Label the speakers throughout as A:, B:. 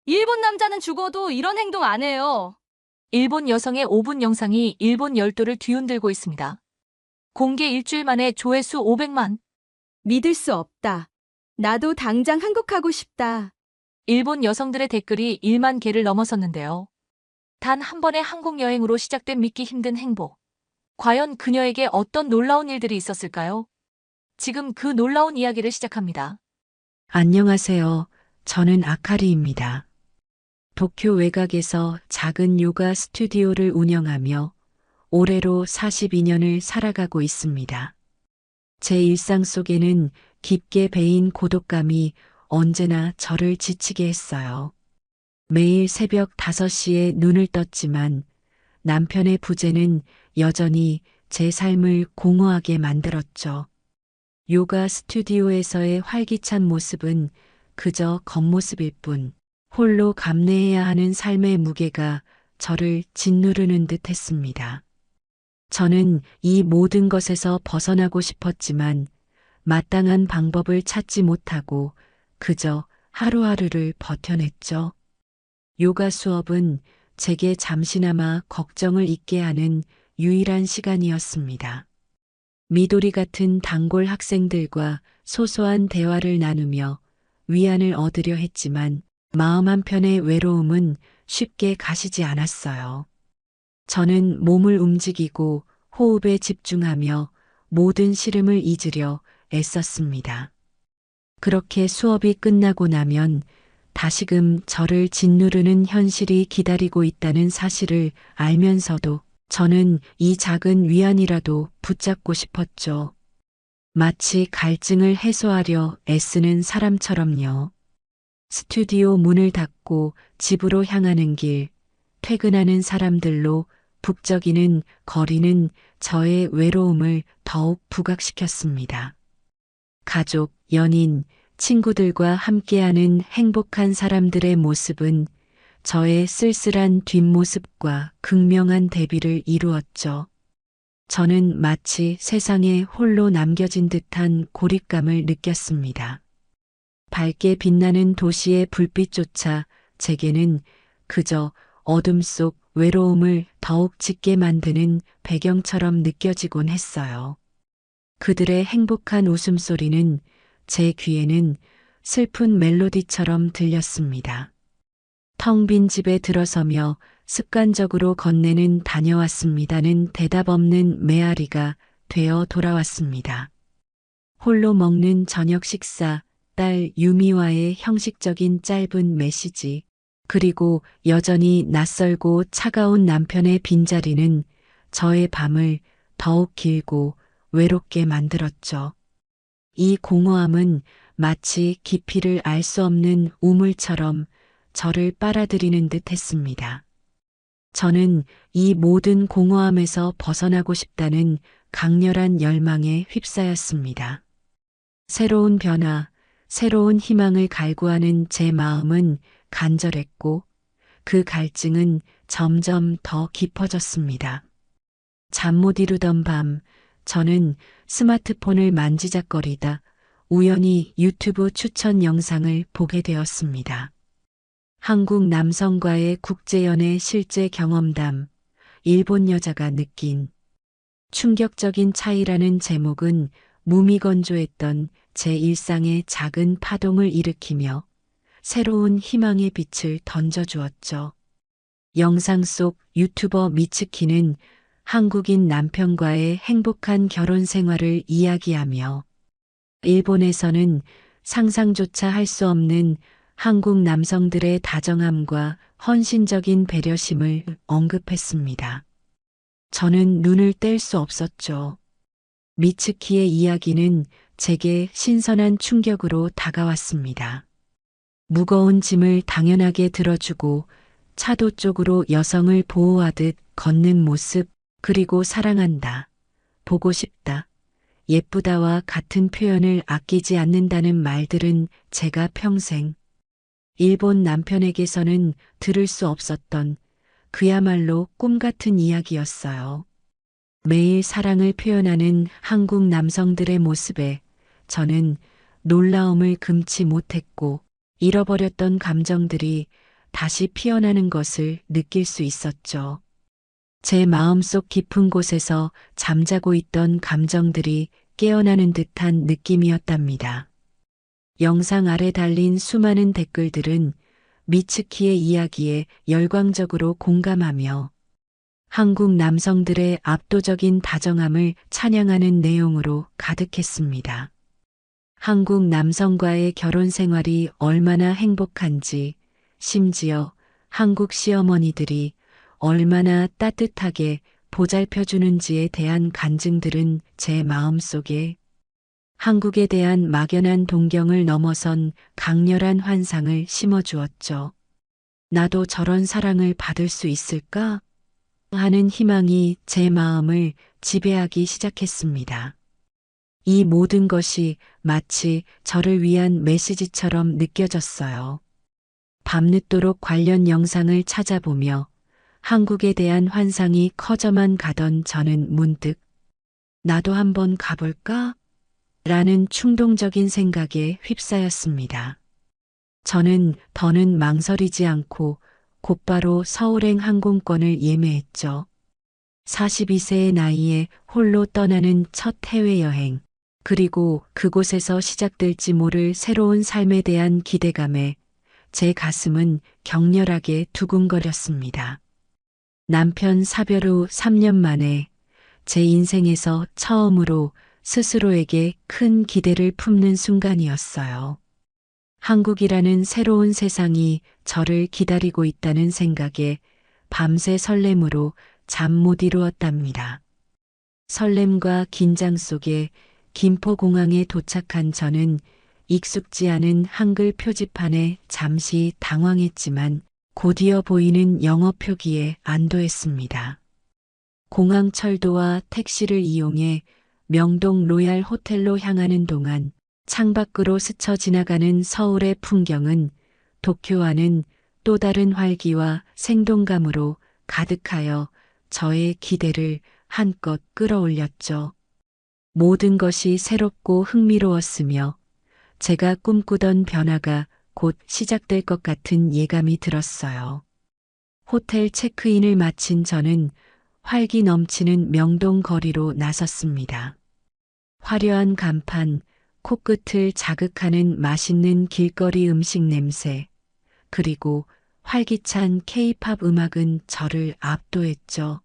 A: 일본 남자는 죽어도 이런 행동 안 해요.
B: 일본 여성의 5분 영상이 일본 열도를 뒤흔들고 있습니다. 공개 일주일 만에 조회수 500만.
A: 믿을 수 없다. 나도 당장 한국 가고 싶다.
B: 일본 여성들의 댓글이 1만 개를 넘어섰는데요. 단 한 번의 한국 여행으로 시작된 믿기 힘든 행복. 과연 그녀에게 어떤 놀라운 일들이 있었을까요? 지금 그 놀라운 이야기를 시작합니다.
C: 안녕하세요. 저는 아카리입니다. 도쿄 외곽에서 작은 요가 스튜디오를 운영하며 올해로 42년을 살아가고 있습니다. 제 일상 속에는 깊게 배인 고독감이 언제나 저를 지치게 했어요. 매일 새벽 5시에 눈을 떴지만 남편의 부재는 여전히 제 삶을 공허하게 만들었죠. 요가 스튜디오에서의 활기찬 모습은 그저 겉모습일 뿐, 홀로 감내해야 하는 삶의 무게가 저를 짓누르는 듯 했습니다. 저는 이 모든 것에서 벗어나고 싶었지만 마땅한 방법을 찾지 못하고 그저 하루하루를 버텨냈죠. 요가 수업은 제게 잠시나마 걱정을 잊게 하는 유일한 시간이었습니다. 미도리 같은 단골 학생들과 소소한 대화를 나누며 위안을 얻으려 했지만 마음 한편의 외로움은 쉽게 가시지 않았어요. 저는 몸을 움직이고 호흡에 집중하며 모든 시름을 잊으려 애썼습니다. 그렇게 수업이 끝나고 나면 다시금 저를 짓누르는 현실이 기다리고 있다는 사실을 알면서도 저는 이 작은 위안이라도 붙잡고 싶었죠. 마치 갈증을 해소하려 애쓰는 사람처럼요. 스튜디오 문을 닫고 집으로 향하는 길, 퇴근하는 사람들로 북적이는 거리는 저의 외로움을 더욱 부각시켰습니다. 가족, 연인, 친구들과 함께하는 행복한 사람들의 모습은 저의 쓸쓸한 뒷모습과 극명한 대비를 이루었죠. 저는 마치 세상에 홀로 남겨진 듯한 고립감을 느꼈습니다. 밝게 빛나는 도시의 불빛조차 제게는 그저 어둠 속 외로움을 더욱 짙게 만드는 배경처럼 느껴지곤 했어요. 그들의 행복한 웃음소리는 제 귀에는 슬픈 멜로디처럼 들렸습니다. 텅 빈 집에 들어서며 습관적으로 건네는 다녀왔습니다는 대답 없는 메아리가 되어 돌아왔습니다. 홀로 먹는 저녁 식사, 딸 유미와의 형식적인 짧은 메시지, 그리고 여전히 낯설고 차가운 남편의 빈자리는 저의 밤을 더욱 길고 외롭게 만들었죠. 이 공허함은 마치 깊이를 알 수 없는 우물처럼 저를 빨아들이는 듯 했습니다. 저는 이 모든 공허함에서 벗어나고 싶다는 강렬한 열망에 휩싸였습니다. 새로운 변화, 새로운 희망을 갈구하는 제 마음은 간절했고 그 갈증은 점점 더 깊어졌습니다. 잠 못 이루던 밤, 저는 스마트폰을 만지작거리다 우연히 유튜브 추천 영상을 보게 되었습니다. 한국 남성과의 국제연애 실제 경험담, 일본 여자가 느낀 충격적인 차이라는 제목은 무미건조했던 제 일상의 작은 파동을 일으키며 새로운 희망의 빛을 던져주었죠. 영상 속 유튜버 미츠키는 한국인 남편과의 행복한 결혼 생활을 이야기하며 일본에서는 상상조차 할 수 없는 한국 남성들의 다정함과 헌신적인 배려심을 언급했습니다. 저는 눈을 뗄 수 없었죠. 미츠키의 이야기는 제게 신선한 충격으로 다가왔습니다. 무거운 짐을 당연하게 들어주고 차도 쪽으로 여성을 보호하듯 걷는 모습, 그리고 사랑한다, 보고 싶다, 예쁘다와 같은 표현을 아끼지 않는다는 말들은 제가 평생 일본 남편에게서는 들을 수 없었던 그야말로 꿈 같은 이야기였어요. 매일 사랑을 표현하는 한국 남성들의 모습에 저는 놀라움을 금치 못했고 잃어버렸던 감정들이 다시 피어나는 것을 느낄 수 있었죠. 제 마음속 깊은 곳에서 잠자고 있던 감정들이 깨어나는 듯한 느낌이었답니다. 영상 아래 달린 수많은 댓글들은 미츠키의 이야기에 열광적으로 공감하며 한국 남성들의 압도적인 다정함을 찬양하는 내용으로 가득했습니다. 한국 남성과의 결혼 생활이 얼마나 행복한지, 심지어 한국 시어머니들이 얼마나 따뜻하게 보살펴주는지에 대한 간증들은 제 마음속에 한국에 대한 막연한 동경을 넘어선 강렬한 환상을 심어주었죠. 나도 저런 사랑을 받을 수 있을까? 하는 희망이 제 마음을 지배하기 시작했습니다. 이 모든 것이 마치 저를 위한 메시지처럼 느껴졌어요. 밤늦도록 관련 영상을 찾아보며 한국에 대한 환상이 커져만 가던 저는 문득 나도 한번 가볼까? 라는 충동적인 생각에 휩싸였습니다. 저는 더는 망설이지 않고 곧바로 서울행 항공권을 예매했죠. 42세의 나이에 홀로 떠나는 첫 해외여행, 그리고 그곳에서 시작될지 모를 새로운 삶에 대한 기대감에 제 가슴은 격렬하게 두근거렸습니다. 남편 사별 후 3년 만에 제 인생에서 처음으로 스스로에게 큰 기대를 품는 순간이었어요. 한국이라는 새로운 세상이 저를 기다리고 있다는 생각에 밤새 설렘으로 잠 못 이루었답니다. 설렘과 긴장 속에 김포공항에 도착한 저는 익숙지 않은 한글 표지판에 잠시 당황했지만 곧이어 보이는 영어 표기에 안도했습니다. 공항 철도와 택시를 이용해 명동 로얄 호텔로 향하는 동안 창밖으로 스쳐 지나가는 서울의 풍경은 도쿄와는 또 다른 활기와 생동감으로 가득하여 저의 기대를 한껏 끌어올렸죠. 모든 것이 새롭고 흥미로웠으며 제가 꿈꾸던 변화가 곧 시작될 것 같은 예감이 들었어요. 호텔 체크인을 마친 저는 활기 넘치는 명동 거리로 나섰습니다. 화려한 간판, 코끝을 자극하는 맛있는 길거리 음식 냄새, 그리고 활기찬 K-팝 음악은 저를 압도했죠.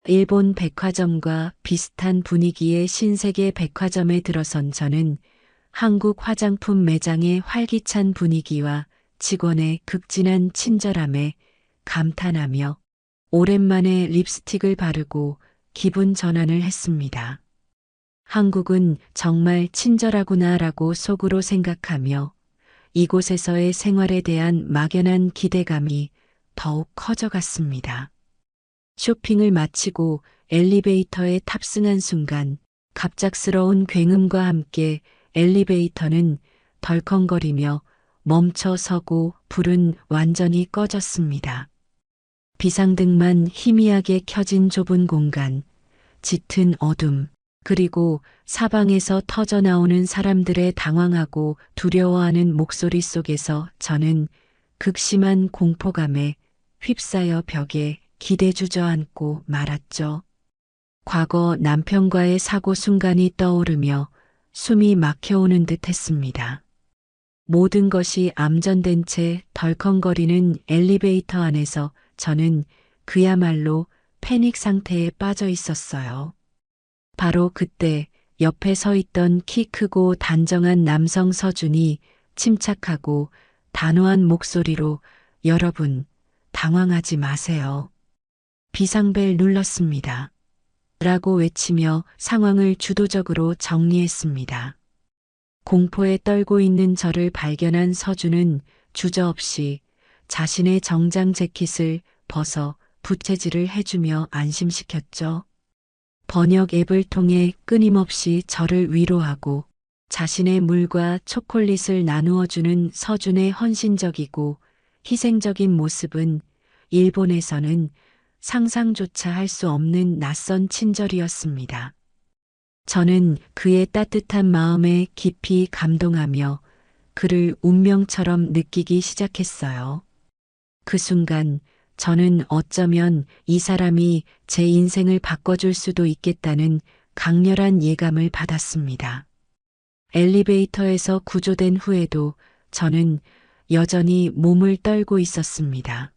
C: 일본 백화점과 비슷한 분위기의 신세계 백화점에 들어선 저는 한국 화장품 매장의 활기찬 분위기와 직원의 극진한 친절함에 감탄하며 오랜만에 립스틱을 바르고 기분 전환을 했습니다. 한국은 정말 친절하구나라고 속으로 생각하며 이곳에서의 생활에 대한 막연한 기대감이 더욱 커져갔습니다. 쇼핑을 마치고 엘리베이터에 탑승한 순간 갑작스러운 굉음과 함께 엘리베이터는 덜컹거리며 멈춰 서고 불은 완전히 꺼졌습니다. 비상등만 희미하게 켜진 좁은 공간, 짙은 어둠, 그리고 사방에서 터져나오는 사람들의 당황하고 두려워하는 목소리 속에서 저는 극심한 공포감에 휩싸여 벽에 기대 주저앉고 말았죠. 과거 남편과의 사고 순간이 떠오르며 숨이 막혀오는 듯 했습니다. 모든 것이 암전된 채 덜컹거리는 엘리베이터 안에서 저는 그야말로 패닉 상태에 빠져 있었어요. 바로 그때 옆에 서 있던 키 크고 단정한 남성 서준이 침착하고 단호한 목소리로 "여러분, 당황하지 마세요. 비상벨 눌렀습니다. 라고 외치며 상황을 주도적으로 정리했습니다. 공포에 떨고 있는 저를 발견한 서준은 주저없이 자신의 정장 재킷을 벗어 부채질을 해주며 안심시켰죠. 번역 앱을 통해 끊임없이 저를 위로하고 자신의 물과 초콜릿을 나누어주는 서준의 헌신적이고 희생적인 모습은 일본에서는 상상조차 할 수 없는 낯선 친절이었습니다. 저는 그의 따뜻한 마음에 깊이 감동하며 그를 운명처럼 느끼기 시작했어요. 그 순간 저는 어쩌면 이 사람이 제 인생을 바꿔줄 수도 있겠다는 강렬한 예감을 받았습니다. 엘리베이터에서 구조된 후에도 저는 여전히 몸을 떨고 있었습니다.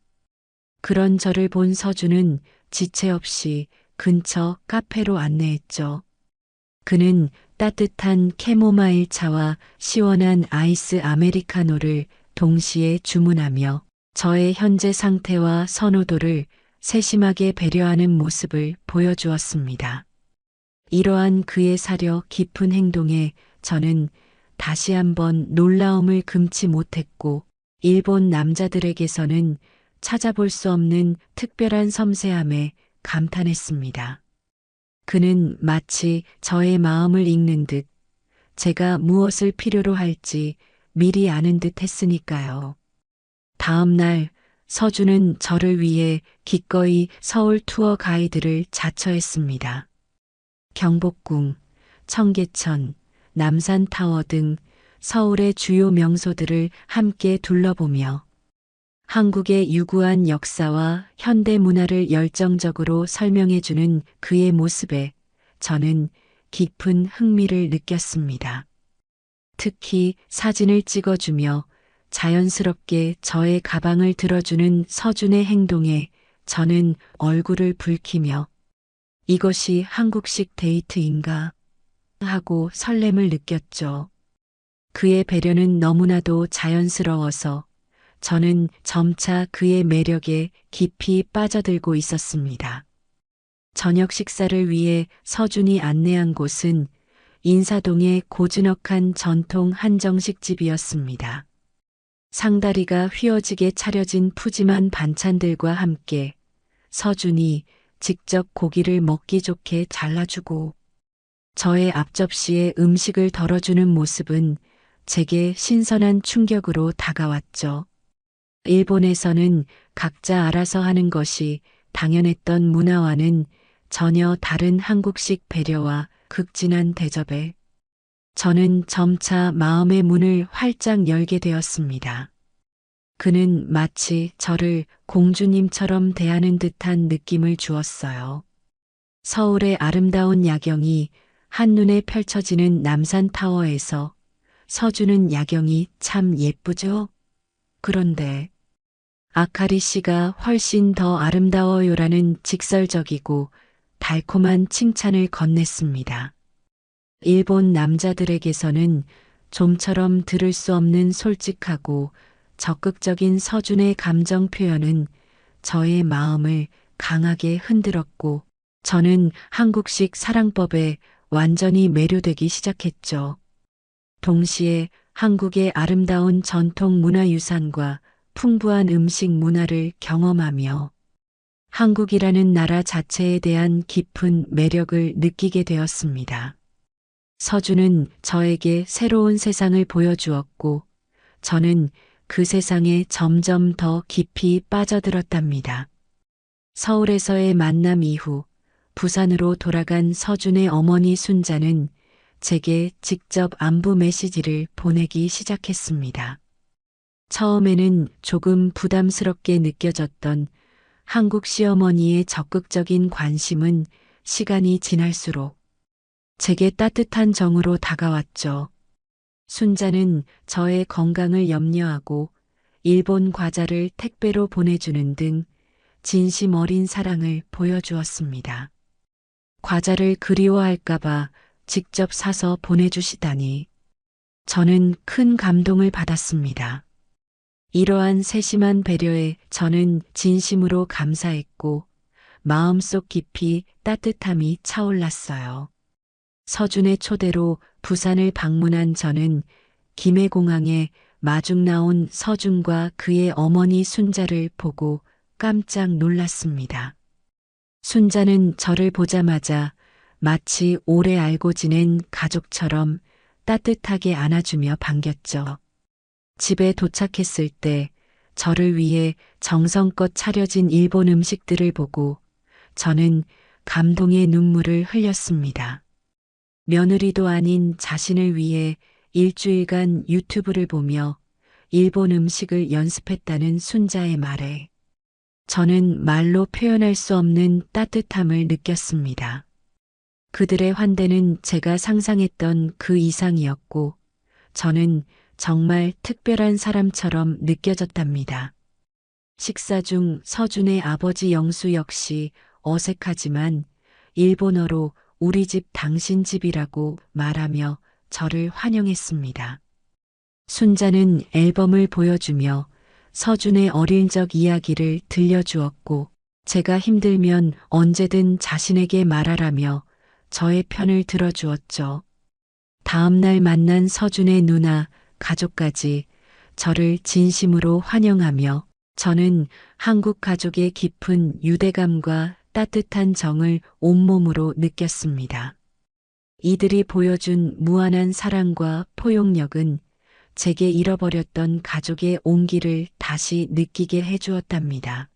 C: 그런 저를 본 서준은 지체 없이 근처 카페로 안내했죠. 그는 따뜻한 캐모마일 차와 시원한 아이스 아메리카노를 동시에 주문하며 저의 현재 상태와 선호도를 세심하게 배려하는 모습을 보여주었습니다. 이러한 그의 사려 깊은 행동에 저는 다시 한번 놀라움을 금치 못했고, 일본 남자들에게서는 찾아볼 수 없는 특별한 섬세함에 감탄했습니다. 그는 마치 저의 마음을 읽는 듯 제가 무엇을 필요로 할지 미리 아는 듯 했으니까요. 다음 날 서준은 저를 위해 기꺼이 서울 투어 가이드를 자처했습니다. 경복궁, 청계천, 남산타워 등 서울의 주요 명소들을 함께 둘러보며 한국의 유구한 역사와 현대 문화를 열정적으로 설명해주는 그의 모습에 저는 깊은 흥미를 느꼈습니다. 특히 사진을 찍어주며 자연스럽게 저의 가방을 들어주는 서준의 행동에 저는 얼굴을 붉히며 이것이 한국식 데이트인가 하고 설렘을 느꼈죠. 그의 배려는 너무나도 자연스러워서 저는 점차 그의 매력에 깊이 빠져들고 있었습니다. 저녁 식사를 위해 서준이 안내한 곳은 인사동의 고즈넉한 전통 한정식 집이었습니다. 상다리가 휘어지게 차려진 푸짐한 반찬들과 함께 서준이 직접 고기를 먹기 좋게 잘라주고 저의 앞접시에 음식을 덜어주는 모습은 제게 신선한 충격으로 다가왔죠. 일본에서는 각자 알아서 하는 것이 당연했던 문화와는 전혀 다른 한국식 배려와 극진한 대접에 저는 점차 마음의 문을 활짝 열게 되었습니다. 그는 마치 저를 공주님처럼 대하는 듯한 느낌을 주었어요. 서울의 아름다운 야경이 한눈에 펼쳐지는 남산타워에서 서주는 야경이 참 예쁘죠? 그런데 아카리 씨가 훨씬 더 아름다워요라는 직설적이고 달콤한 칭찬을 건넸습니다. 일본 남자들에게서는 좀처럼 들을 수 없는 솔직하고 적극적인 서준의 감정 표현은 저의 마음을 강하게 흔들었고 저는 한국식 사랑법에 완전히 매료되기 시작했죠. 동시에 한국의 아름다운 전통 문화유산과 풍부한 음식 문화를 경험하며 한국이라는 나라 자체에 대한 깊은 매력을 느끼게 되었습니다. 서준은 저에게 새로운 세상을 보여주었고 저는 그 세상에 점점 더 깊이 빠져들었답니다. 서울에서의 만남 이후 부산으로 돌아간 서준의 어머니 순자는 제게 직접 안부 메시지를 보내기 시작했습니다. 처음에는 조금 부담스럽게 느껴졌던 한국 시어머니의 적극적인 관심은 시간이 지날수록 제게 따뜻한 정으로 다가왔죠. 순자는 저의 건강을 염려하고 일본 과자를 택배로 보내주는 등 진심 어린 사랑을 보여주었습니다. 과자를 그리워할까봐 직접 사서 보내주시다니 저는 큰 감동을 받았습니다. 이러한 세심한 배려에 저는 진심으로 감사했고 마음속 깊이 따뜻함이 차올랐어요. 서준의 초대로 부산을 방문한 저는 김해공항에 마중 나온 서준과 그의 어머니 순자를 보고 깜짝 놀랐습니다. 순자는 저를 보자마자 마치 오래 알고 지낸 가족처럼 따뜻하게 안아주며 반겼죠. 집에 도착했을 때 저를 위해 정성껏 차려진 일본 음식들을 보고 저는 감동의 눈물을 흘렸습니다. 며느리도 아닌 자신을 위해 일주일간 유튜브를 보며 일본 음식을 연습했다는 순자의 말에 저는 말로 표현할 수 없는 따뜻함을 느꼈습니다. 그들의 환대는 제가 상상했던 그 이상이었고 저는 정말 특별한 사람처럼 느껴졌답니다. 식사 중 서준의 아버지 영수 역시 어색하지만 일본어로 우리 집 당신 집이라고 말하며 저를 환영했습니다. 순자는 앨범을 보여주며 서준의 어릴 적 이야기를 들려주었고 제가 힘들면 언제든 자신에게 말하라며 저의 편을 들어주었죠. 다음 날 만난 서준의 누나, 가족까지 저를 진심으로 환영하며 저는 한국 가족의 깊은 유대감과 따뜻한 정을 온몸으로 느꼈습니다. 이들이 보여준 무한한 사랑과 포용력은 제게 잃어버렸던 가족의 온기를 다시 느끼게 해주었답니다.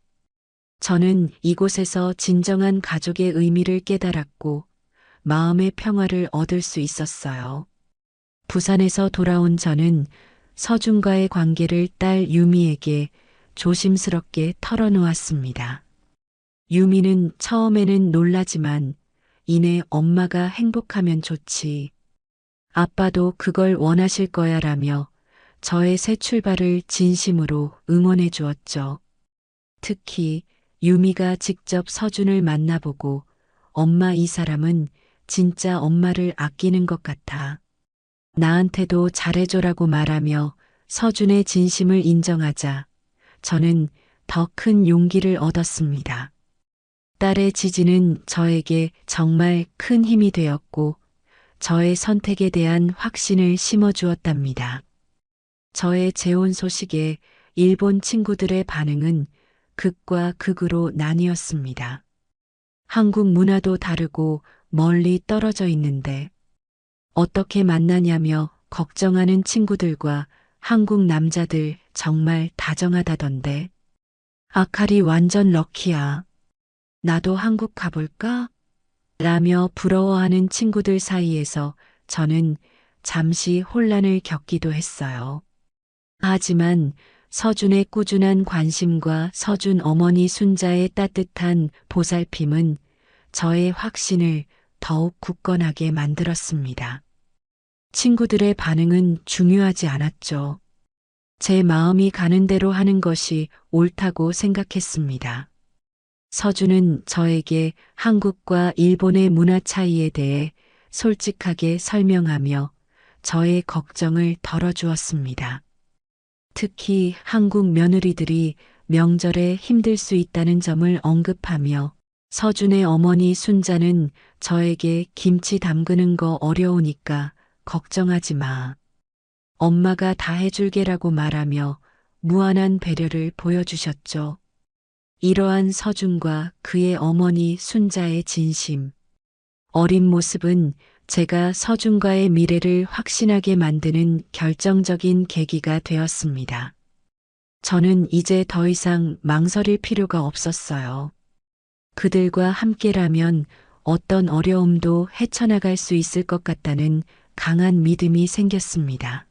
C: 저는 이곳에서 진정한 가족의 의미를 깨달았고 마음의 평화를 얻을 수 있었어요. 부산에서 돌아온 저는 서준과의 관계를 딸 유미에게 조심스럽게 털어놓았습니다. 유미는 처음에는 놀라지만 이내 엄마가 행복하면 좋지. 아빠도 그걸 원하실 거야 라며 저의 새 출발을 진심으로 응원해 주었죠. 특히 유미가 직접 서준을 만나보고 엄마 이 사람은 진짜 엄마를 아끼는 것 같아. 나한테도 잘해줘라고 말하며 서준의 진심을 인정하자 저는 더 큰 용기를 얻었습니다. 딸의 지지는 저에게 정말 큰 힘이 되었고 저의 선택에 대한 확신을 심어주었답니다. 저의 재혼 소식에 일본 친구들의 반응은 극과 극으로 나뉘었습니다. 한국 문화도 다르고 멀리 떨어져 있는데 어떻게 만나냐며 걱정하는 친구들과 한국 남자들 정말 다정하다던데. 아카리 완전 럭키야. 나도 한국 가볼까? 라며 부러워하는 친구들 사이에서 저는 잠시 혼란을 겪기도 했어요. 하지만 서준의 꾸준한 관심과 서준 어머니 순자의 따뜻한 보살핌은 저의 확신을 더욱 굳건하게 만들었습니다. 친구들의 반응은 중요하지 않았죠. 제 마음이 가는 대로 하는 것이 옳다고 생각했습니다. 서준은 저에게 한국과 일본의 문화 차이에 대해 솔직하게 설명하며 저의 걱정을 덜어주었습니다. 특히 한국 며느리들이 명절에 힘들 수 있다는 점을 언급하며 서준의 어머니 순자는 저에게 김치 담그는 거 어려우니까 걱정하지 마. 엄마가 다 해줄게라고 말하며 무한한 배려를 보여주셨죠. 이러한 서준과 그의 어머니 순자의 진심, 어린 모습은 제가 서준과의 미래를 확신하게 만드는 결정적인 계기가 되었습니다. 저는 이제 더 이상 망설일 필요가 없었어요. 그들과 함께라면 어떤 어려움도 헤쳐나갈 수 있을 것 같다는 강한 믿음이 생겼습니다.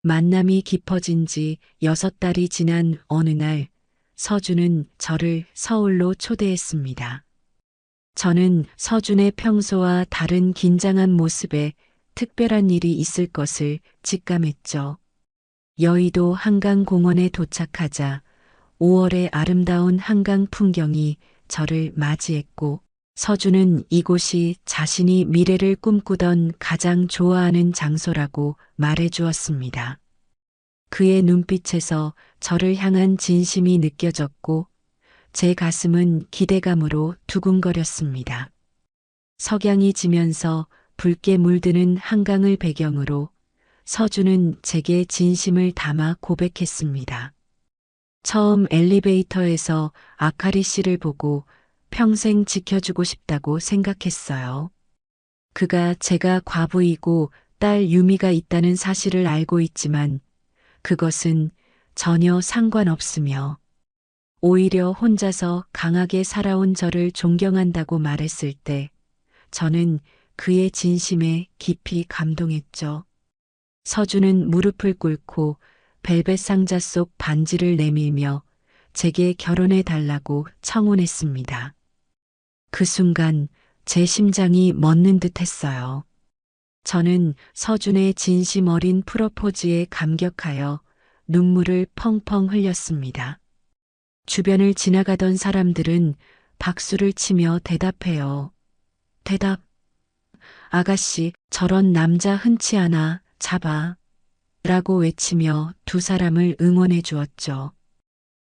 C: 만남이 깊어진 지 6달이 지난 어느 날 서준은 저를 서울로 초대했습니다. 저는 서준의 평소와 다른 긴장한 모습에 특별한 일이 있을 것을 직감했죠. 여의도 한강공원에 도착하자 5월의 아름다운 한강 풍경이 저를 맞이했고 서준은 이곳이 자신이 미래를 꿈꾸던 가장 좋아하는 장소라고 말해 주었습니다. 그의 눈빛에서 저를 향한 진심이 느껴졌고 제 가슴은 기대감으로 두근거렸습니다. 석양이 지면서 붉게 물드는 한강을 배경으로 서준은 제게 진심을 담아 고백했습니다. 처음 엘리베이터에서 아카리 씨를 보고 평생 지켜주고 싶다고 생각했어요. 그가 제가 과부이고 딸 유미가 있다는 사실을 알고 있지만 그것은 전혀 상관없으며 오히려 혼자서 강하게 살아온 저를 존경한다고 말했을 때 저는 그의 진심에 깊이 감동했죠. 서준은 무릎을 꿇고 벨벳 상자 속 반지를 내밀며 제게 결혼해 달라고 청혼했습니다. 그 순간 제 심장이 멎는 듯 했어요. 저는 서준의 진심 어린 프로포즈에 감격하여 눈물을 펑펑 흘렸습니다. 주변을 지나가던 사람들은 박수를 치며 대답해요. 대답. 아가씨, 저런 남자 흔치 않아, 잡아. 라고 외치며 두 사람을 응원해 주었죠.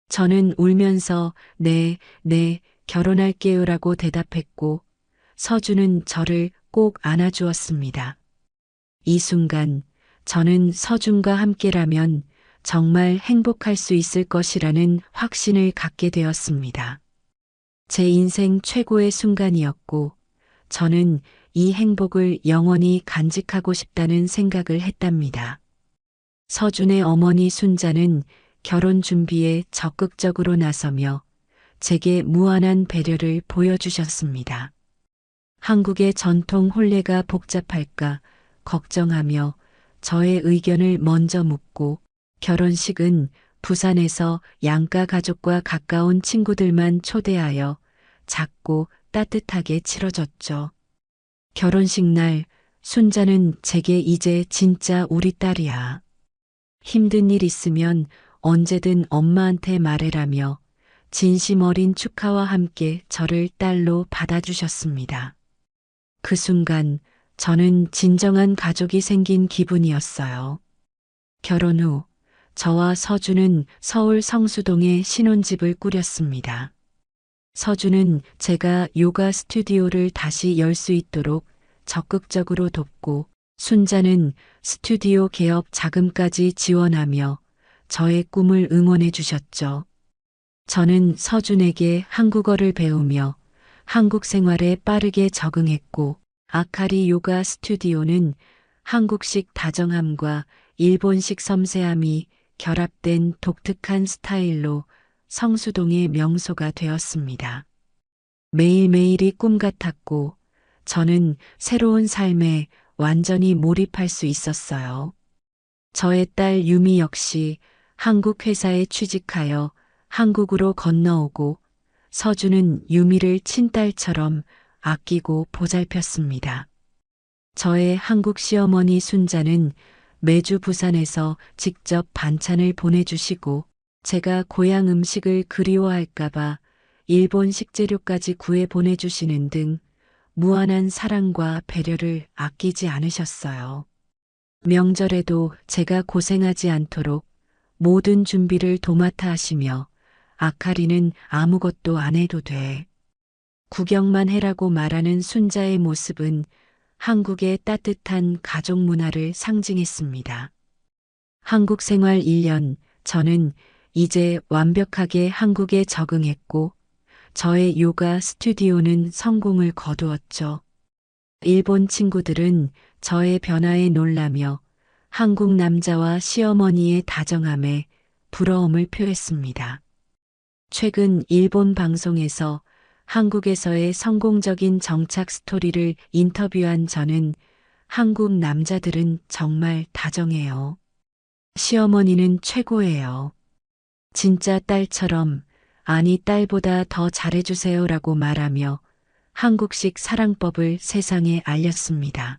C: 저는 울면서 네, 결혼할게요라고 대답했고 서준은 저를 꼭 안아주었습니다. 이 순간 저는 서준과 함께라면 정말 행복할 수 있을 것이라는 확신을 갖게 되었습니다. 제 인생 최고의 순간이었고 저는 이 행복을 영원히 간직하고 싶다는 생각을 했답니다. 서준의 어머니 순자는 결혼 준비에 적극적으로 나서며 제게 무한한 배려를 보여주셨습니다. 한국의 전통 혼례가 복잡할까 걱정하며 저의 의견을 먼저 묻고 결혼식은 부산에서 양가 가족과 가까운 친구들만 초대하여 작고 따뜻하게 치러졌죠. 결혼식 날 순자는 제게 이제 진짜 우리 딸이야. 힘든 일 있으면 언제든 엄마한테 말해라며 진심 어린 축하와 함께 저를 딸로 받아주셨습니다. 그 순간 저는 진정한 가족이 생긴 기분이었어요. 결혼 후 저와 서준은 서울 성수동에 신혼집을 꾸렸습니다. 서준은 제가 요가 스튜디오를 다시 열 수 있도록 적극적으로 돕고 순자는 스튜디오 개업 자금까지 지원하며 저의 꿈을 응원해 주셨죠. 저는 서준에게 한국어를 배우며 한국 생활에 빠르게 적응했고 아카리 요가 스튜디오는 한국식 다정함과 일본식 섬세함이 결합된 독특한 스타일로 성수동의 명소가 되었습니다. 매일매일이 꿈 같았고 저는 새로운 삶에 완전히 몰입할 수 있었어요. 저의 딸 유미 역시 한국 회사에 취직하여 한국으로 건너오고 서준은 유미를 친딸처럼 아끼고 보살폈습니다. 저의 한국 시어머니 순자는 매주 부산에서 직접 반찬을 보내주시고 제가 고향 음식을 그리워할까봐 일본 식재료까지 구해 보내주시는 등 무한한 사랑과 배려를 아끼지 않으셨어요. 명절에도 제가 고생하지 않도록 모든 준비를 도맡아 하시며 아카리는 아무것도 안 해도 돼. 구경만 해라고 말하는 순자의 모습은 한국의 따뜻한 가족 문화를 상징했습니다. 한국 생활 1년, 저는 이제 완벽하게 한국에 적응했고 저의 요가 스튜디오는 성공을 거두었죠. 일본 친구들은 저의 변화에 놀라며 한국 남자와 시어머니의 다정함에 부러움을 표했습니다. 최근 일본 방송에서 한국에서의 성공적인 정착 스토리를 인터뷰한 저는 한국 남자들은 정말 다정해요. 시어머니는 최고예요. 진짜 딸처럼 아니 딸보다 더 잘해주세요라고 말하며 한국식 사랑법을 세상에 알렸습니다.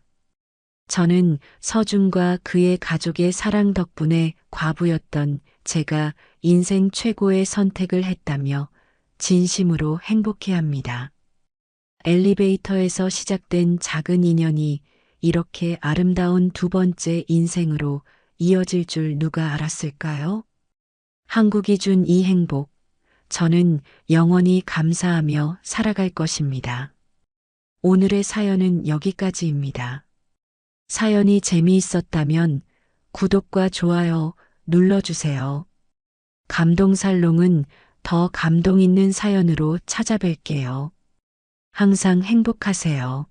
C: 저는 서준과 그의 가족의 사랑 덕분에 과부였던 제가 인생 최고의 선택을 했다며 진심으로 행복해합니다. 엘리베이터에서 시작된 작은 인연이 이렇게 아름다운 두 번째 인생으로 이어질 줄 누가 알았을까요? 한국이 준 이 행복, 저는 영원히 감사하며 살아갈 것입니다. 오늘의 사연은 여기까지입니다. 사연이 재미있었다면 구독과 좋아요 눌러주세요. 감동살롱은 더 감동 있는 사연으로 찾아뵐게요. 항상 행복하세요.